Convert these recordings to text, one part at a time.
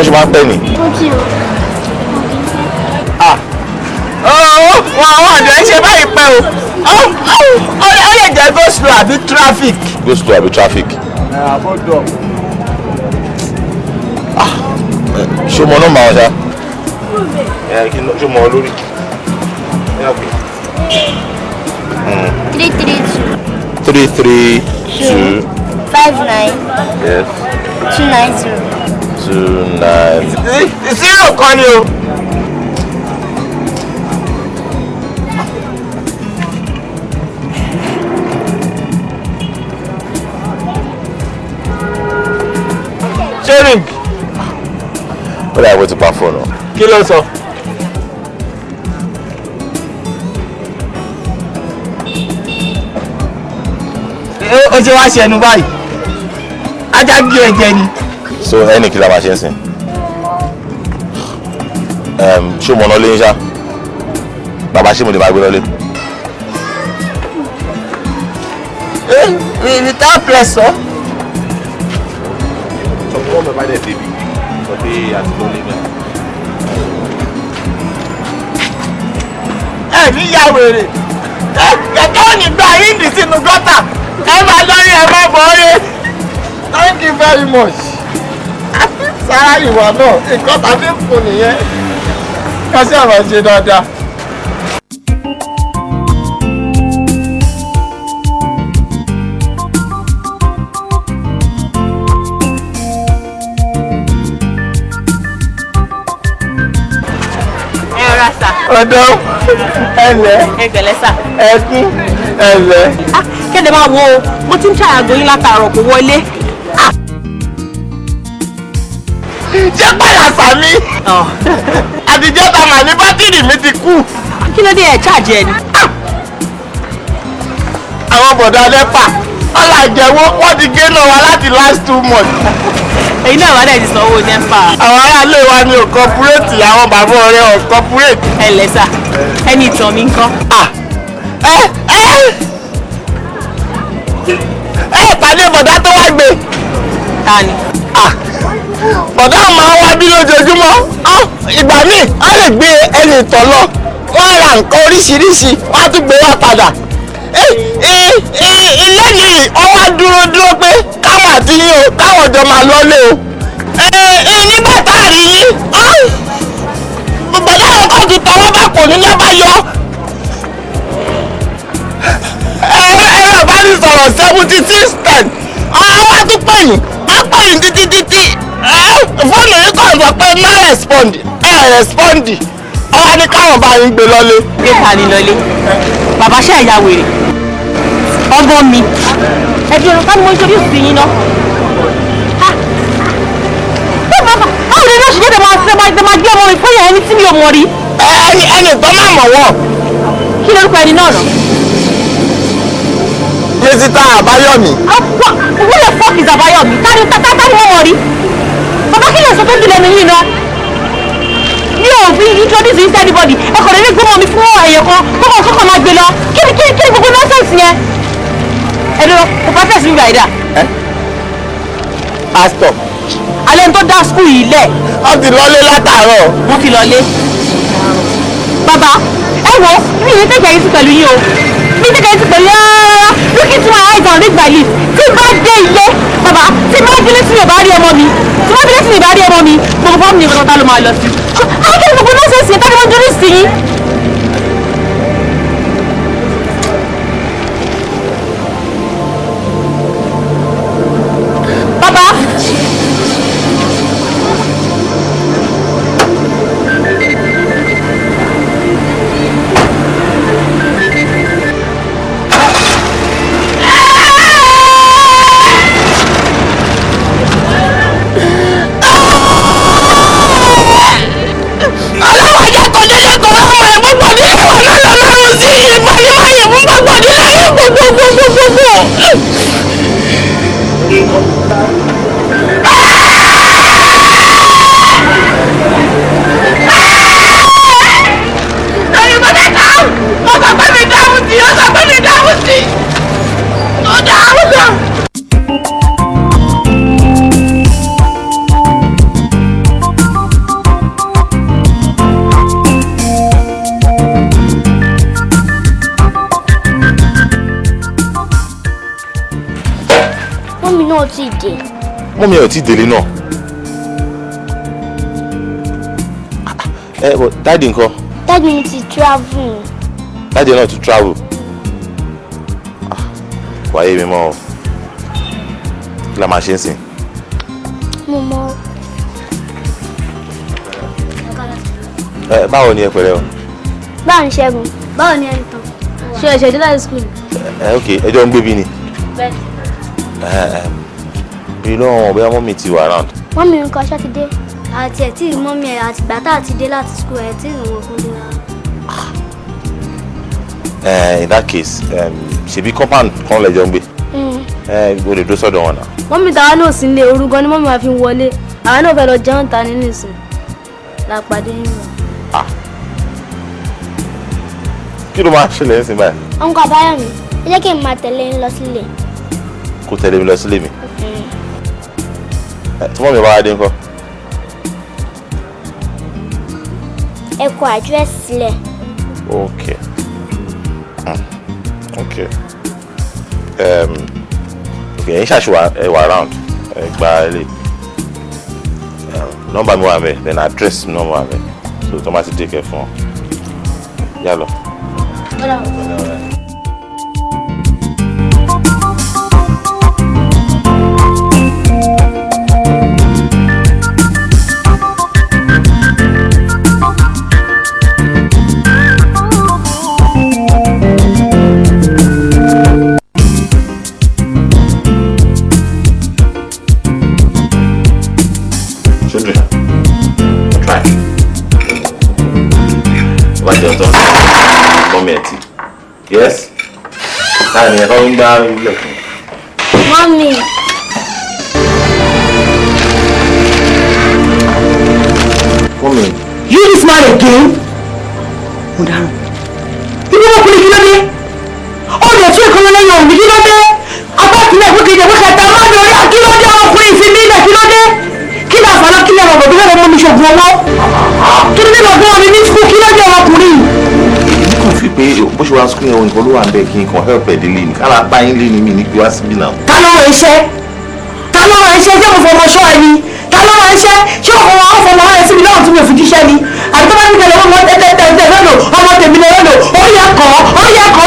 wọ́n ṣe máa ń pẹ́ ni. Wọ́n àjọ ń ṣe báyìí pẹ́ o. Ó lè jẹ́ go slow àbí traffic. Go slow àbí traffic. Ṣé o mọ nọ́mbà wọn ṣá? Ṣé o mọ lórí? 332 59. Yes. 290. 29. Zero kan ni o. Sharing. Ó dà bó ti pa fóònù. Kí ló sọ? Ó ṣe wá ṣe ẹnu báyìí. Ajá gbé ẹ̀jẹ̀ ni. So ẹnì kí la máa ṣe ń sìn. Ṣé o mọ̀ ọ́nà lé ń ṣá? Bàbá ṣé mo lè máa gbé lọ́lé? Without pressure. Sọ fún ọmọ ìbá dẹ̀ débi sọ pé àti lọ́lé náà. Ẹ ní ya wèrè. Kẹ̀kẹ́ ò ní gba yíǹdì sínú gọ́tà. Ẹ máa lórí ẹ máa bọ̀ ọ́rẹ́. Thank you very much. Sára ìwà náà, nǹkan tàbí kù nìyẹn. Kásí àwọn ṣe dáadáa. Ọ̀dọ́ ẹ̀lẹ́ ẹgbẹ̀lẹ́ sà. ẹ̀kún ẹ̀lẹ́. Kéde máa wo mo ti ń ṣàyàgò yín látàárọ̀ kò wọlé. Ṣé padà sàmí? Àtijọ́ ta mà ní bátìrì mi ti kú. Kí ló dé ẹ̀ ṣáàjì ẹ ni? Àwọn bọ̀dá lẹ́pà ọ̀là ìjẹ̀wọ́ wọ́n ti gé náà wá láti last 2 months. Èyí náà wà lẹ́yìn sanwó nẹ́pà. Àwọn aráàlú wa ni ò kọ́púrẹ́tì, àwọn bàbá ọ̀rẹ́ ò kọ́púrẹ́tì. Ẹ lẹ́ sà, ẹni ìtàn mi ń kọ́. Pàdé bọ̀dá tó wá gbé. Ta ni? Bọ̀dá máa wá bí lójoojúmọ́. Ìgbà míì á lè gbé ẹni ìtọ̀ lọ. Wọ́n ra nǹkan oríṣiríṣi, wọ́n á tún gbé wá padà. Ilé yìí wọ́n wá dúró pé káwọn àti yín o, káwọn jọ máa lọ́lé o. Nígbà tá a rí yín, bọ̀dá àwọn kan ti tọwọ́ bá kò ní lọ́ba yọ. Ẹ̀rọ ìbánisọ̀rọ̀ 7610. Àwọn á tún pè yín, á pè yín títí. Fóònù yìí kàn sọ pé no respond, respond. Ọwọ́ ní káwọn bá yín gbé lọ́lé. Gbé ta ni lọlé? Bàbá ṣe ẹ̀yà wèrè. Ọgbọ́n mi. Ẹbí ọ̀rọ̀ ká ni mo ń torí òsì yín náà. Báwo ni lọ́sùn jẹ́ máa gbé ọmọ mi fún ẹni tí mi ò mọ̀ rí? Ẹni tó máa mọ̀ wọ́n. Kí lórúkọ ẹni náà nà? Mísítà Àbáyọ̀mí. Who the fuck is Àbáyọ̀mí? Tani wọ́n mọ̀ rí? Bàbá kí lè sọ tó dùn lẹ́nu yìí náà? Mi ò fi introduce you to anybody. Ẹ kò lè rí gbọ́mọ mi fún ẹ̀yẹ kan kọ́kọ́ máa gbé lọ. Kí ni gbogbo nọ́ọ̀sẹ̀sì yẹn? Ẹ lọ kò bá fẹ̀sí mi bàyìí dà. Pásítọ̀. Alẹ́ ní tó dá skul yìí lẹ̀. Wọ́n ti lọlé látàárọ̀. Wọ́n ti lọlé. Bàbá ẹ wo mi ní tẹ̀kẹ̀ yìí sí pẹ̀lú yín o. Mi ní tẹ̀kẹ̀ yìí sí pẹ̀lú rárá. Look into my eyes and read my lips. Tí bá dé ilé, bàbá tí bá délé tí mi ò bá rí ọmọ mi. Tí bá délé tí mi ò bá rí ọmọ mi, gbogbo fáwọn mi nìkan tá ló máa lọ sí. Àwọn kí ni gbogbo náà ṣe é sí ẹ tá ni wọ́n dúró sí yín. Bàbá. Ọlọ́wọ́ jẹ́ kó délé kó wọ́n mọ̀ ẹ́ ò tí ì dé. Mọ́mí ẹ̀ ò tí ì délé náà. Dáàdì ńkọ́? Dáàdì mi ti travel. Dáàdì náà ti travel. Wáyé mi mọ́ o. Kí la máa ṣe ń sìn? Mo mọ̀. Báwo ni ẹ pẹ̀lẹ́ o? Báwo ni Ṣẹ́gun? Báwo ni ẹni tán? Ṣé ẹ ṣẹ̀dí láti school? Ok, ẹjọ́ ń gbé bí ni. Bẹ́ẹ̀. Bí lọ́wọ́ bóyá mọ́mí ti wà around. Mọ́mí ń kọ́ ṣáà ti dé. Àti ẹ̀ tí ì mọ́mí ẹ̀ àti ìgbà tá àti dé láti school ẹ̀ tí ì wọ́n fún mi rárá. In that case, ṣebí compound kan lẹ́jọ́ ń gbé. O lè dó sọ́dọ̀ wọn náà. Mọ́mí tàwa náà sí ilé orúkọ ni mọ́mí wa fi ń wọlé. Àwa náà fẹ́ lọ jẹun ta nínú ìsìn. La pàdé yín lọ. Kí ló máa ṣẹlẹ̀ ń sìn báyìí? Uncle Abayomi, ẹ jẹ́ kí n máa tẹ̀lé yín lọ sílé. Kó tẹ̀lé mi lọ sílé mi. Tí mọ́mí bá wá dé ńkọ́? Ẹ kọ àdírẹ́sì sílẹ̀. Okay. Okay. Ẹ̀yin ṣàṣùwà ẹ̀wà around gba ilé. Nọ́mbà mi wà mẹ́, then address mi náà wà mẹ́. So tó máa ti take care fún ọ. Yá lọ. Yes? Hi, I'm coming down. Mommy. Come in. You this man again? Mudaru. You know what you did? Oh, the trick on the young, you know that? About to let me get a man or a kilo down for if you need a kilo there. Kill us, I'm not killing our brother, I'm going to grow up. To the middle of one in this school, kill us, I'm going fi pé bó ṣe wá sukùn yẹn nǹkan ló wà ń bẹ kí n kàn help ẹ̀ délé ni kára bá yín lé ní mi ní gbé wá síbí náà. Ta ló rán iṣẹ́? Ta ló rán iṣẹ́? Ṣé mo fọmọ ṣọ́ ẹ ni? Ta ló rán iṣẹ́? Ṣé o fọmọ rán ẹ síbi náà tí mo fi jíṣẹ́ ni? Àbí tó bá ní kẹlẹ́ ọmọ tẹ́tẹ́tẹ́ lọ́nà ọmọ tèmi lè lọ́nà orí ẹ̀kọ́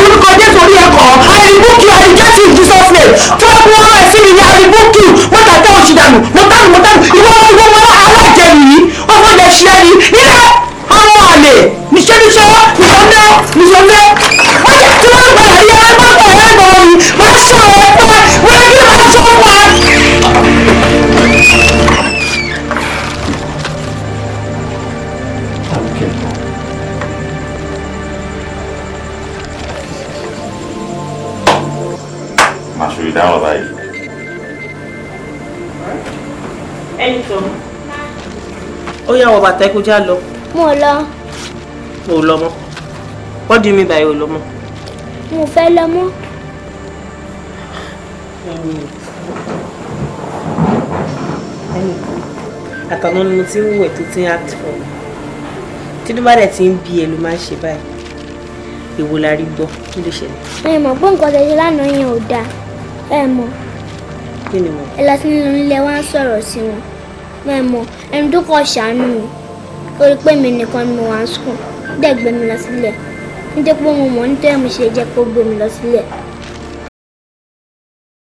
lórúkọ Jésù orí ẹ̀kọ́ àìríbùkù àìjẹ́sì Jesus name tó bá wọ́n rán ẹ síbi ní àìríbùkù mọ́tà tẹ́ òṣì dànù mọ́tànù ìwọ alájẹ yìí ọmọ jẹ ṣiẹ́ ni ilé ọmọ àlè níṣẹ́ níṣẹ́ wọ́n jẹ́ tí wọ́n gbà yí ẹ bá bọ̀ ẹ bọ̀ yìí máa ṣọ́ ẹ pẹ́ wọ́n yẹ kí ló máa ṣọ́ wa. Máa ṣòro ìdáhùn báyìí. Ẹni tó ó yá wọ bàtà ẹkú já lọ. Mo lọ. Mo lọ mọ́. What do you mean by o lọ mọ́? Mo fẹ́ lọ mọ́. Àtàná ni mo ti ń wẹ̀ tó ti ń act for mi. Tí ló bá dẹ̀ ti ń bí ẹ ló máa ń ṣe báyìí. Èwo la rí gbọ́? Kí ló ṣẹlẹ̀? Ẹ mọ̀ pé nǹkan tẹ́ ṣe lánàá yẹn ò dáa. Ẹ mọ̀. Kí ni mo? Ẹ lọ sí nínú ilé wa ń sọ̀rọ̀ sí wọn. Ẹ mọ̀ ẹni tó kọ̀ ṣàánú mi. Torí pé mi nìkan ni mo wà ń sùn. Dẹ̀ gbé mi lọ sílẹ̀. Nítorí pé mo mọ̀ nítorí mo ṣe jẹ́ kó gbé mi lọ sílẹ̀.